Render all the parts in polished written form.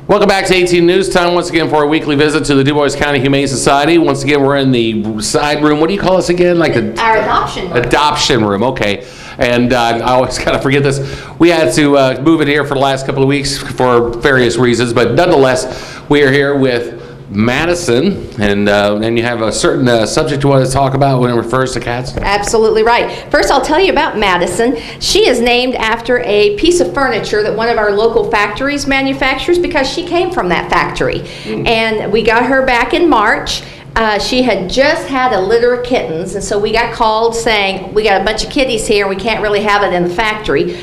Welcome back to 18 News Time once again for a weekly visit to the Dubois County Humane Society. Once again, we're in the side room. What do you call this again? Our adoption room. Adoption room, okay. And I always kind of forget this. We had to move it here for the last couple of weeks for various reasons, but nonetheless, we are here with Madison, and you have a certain subject you want to talk about when it refers to cats? Absolutely right. First, I'll tell you about Madison. She is named after a piece of furniture that one of our local factories manufactures because she came from that factory. And we got her back in March. She had just had a litter of kittens, and so we got called saying, we got a bunch of kitties here, we can't really have it in the factory.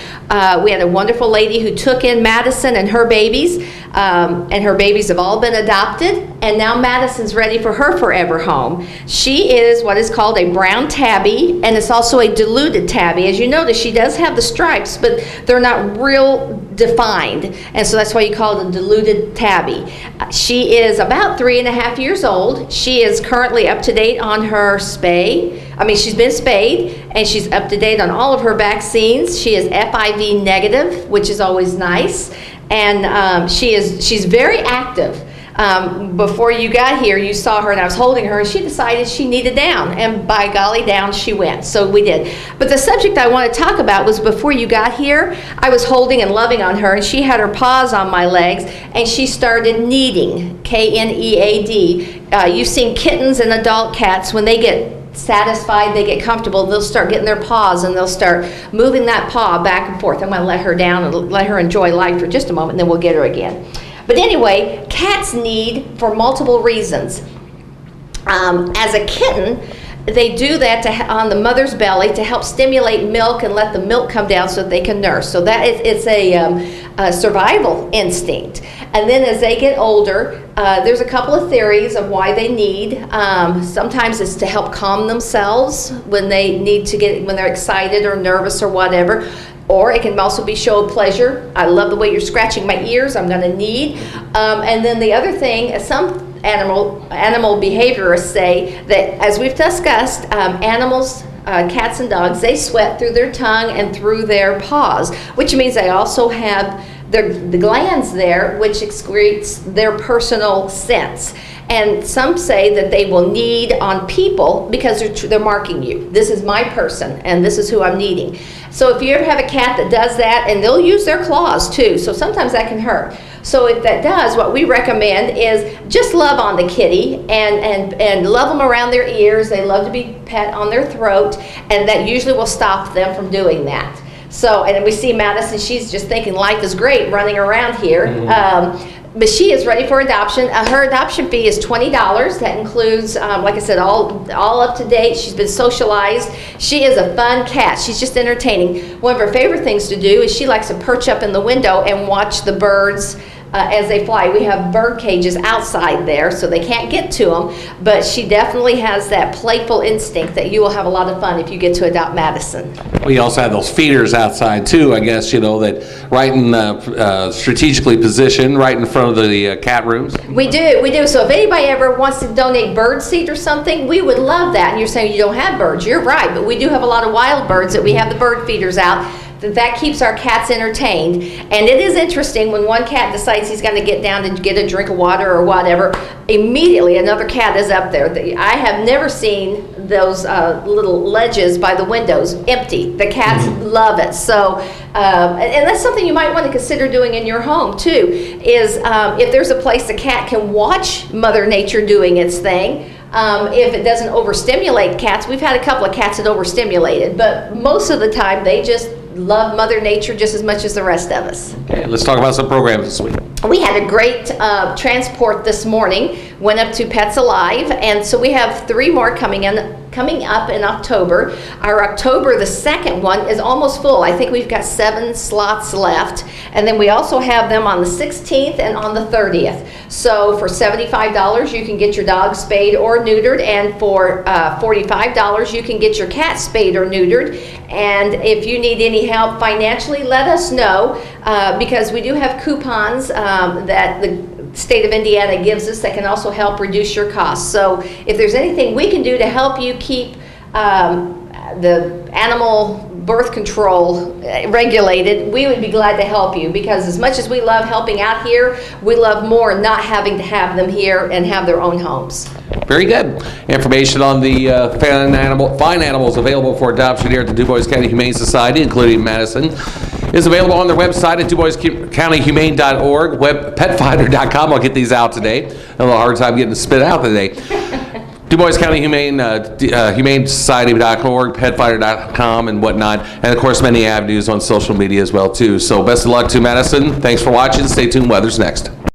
We had a wonderful lady who took in Madison and her babies have all been adopted, and now Madison's ready for her forever home. She is what is called a brown tabby, and it's also a diluted tabby. As you notice, she does have the stripes, but they're not real defined, and so that's why you call it a diluted tabby. She is about 3.5 years old. She is currently up to date on her she's been spayed, and she's up to date on all of her vaccines. She is FIV negative, which is always nice, and she's very active. Before you got here, you saw her, and I was holding her, and she decided she needed down, and by golly, down she went. So we did. But the subject I want to talk about was before you got here, I was holding and loving on her, and she had her paws on my legs, and she started kneading, K-N-E-A-D. You've seen kittens and adult cats, when they get satisfied, they get comfortable, they'll start getting their paws, and they'll start moving that paw back and forth. I'm going to let her down and let her enjoy life for just a moment, and then we'll get her again. But anyway, cats need for multiple reasons. As a kitten, they do that on the mother's belly to help stimulate milk and let the milk come down so that they can nurse. So that it's a survival instinct. And then as they get older, there's a couple of theories of why they need. Sometimes it's to help calm themselves when they when they're excited or nervous or whatever. Or it can also be show of pleasure. I love the way you're scratching my ears, I'm gonna knead. And then the other thing, some animal behaviorists say that, as we've discussed, animals, cats and dogs, they sweat through their tongue and through their paws, which means they also have the glands there, which excretes their personal scents. And some say that they will knead on people because they're marking you. This is my person, and this is who I'm kneading. So if you ever have a cat that does that, and they'll use their claws too, so sometimes that can hurt. So if that does, what we recommend is just love on the kitty and love them around their ears. They love to be pet on their throat, and that usually will stop them from doing that. So, and we see Madison, she's just thinking life is great running around here. But she is ready for adoption. Her adoption fee is $20. That includes, like I said, all up to date. She's been socialized. She is a fun cat. She's just entertaining. One of her favorite things to do is she likes to perch up in the window and watch the birds as they fly. We have bird cages outside there, so they can't get to them, but she definitely has that playful instinct that you will have a lot of fun if you get to adopt Madison. We also have those feeders outside too, I guess, that right in strategically positioned right in front of the cat rooms. We do. So if anybody ever wants to donate bird seed or something, we would love that. And you're saying you don't have birds. You're right, but we do have a lot of wild birds that we have the bird feeders out. That keeps our cats entertained. And it is interesting when one cat decides he's going to get down to get a drink of water or whatever, immediately another cat is up there. I have never seen those little ledges by the windows empty. The cats love it. So, and that's something you might want to consider doing in your home too, is if there's a place the cat can watch Mother Nature doing its thing. If it doesn't overstimulate cats, we've had a couple of cats that overstimulated, but most of the time they just love Mother Nature just as much as the rest of us. Okay, let's talk about some programs this week. We had a great transport this morning, went up to Pets Alive, and so we have 3 more coming up in October. Our October the 2nd one is almost full. I think we've got 7 slots left, and then we also have them on the 16th and on the 30th. So for $75 you can get your dog spayed or neutered, and for $45 you can get your cat spayed or neutered. And if you need any help financially, let us know, because we do have coupons that the state of Indiana gives us that can also help reduce your costs. So if there's anything we can do to help you keep the animal birth control regulated, we would be glad to help you, because as much as we love helping out here, we love more not having to have them here and have their own homes. Very good. Information on the fine animals available for adoption here at the Dubois County Humane Society, including Madison, is available on their website at DuboisCountyHumane.org, petfinder.com. I'll get these out today. A little hard time getting to spit out today. Dubois County Humane, Humane Society.org, petfinder.com, and whatnot. And, of course, many avenues on social media as well, too. So best of luck to Madison. Thanks for watching. Stay tuned. Weather's next.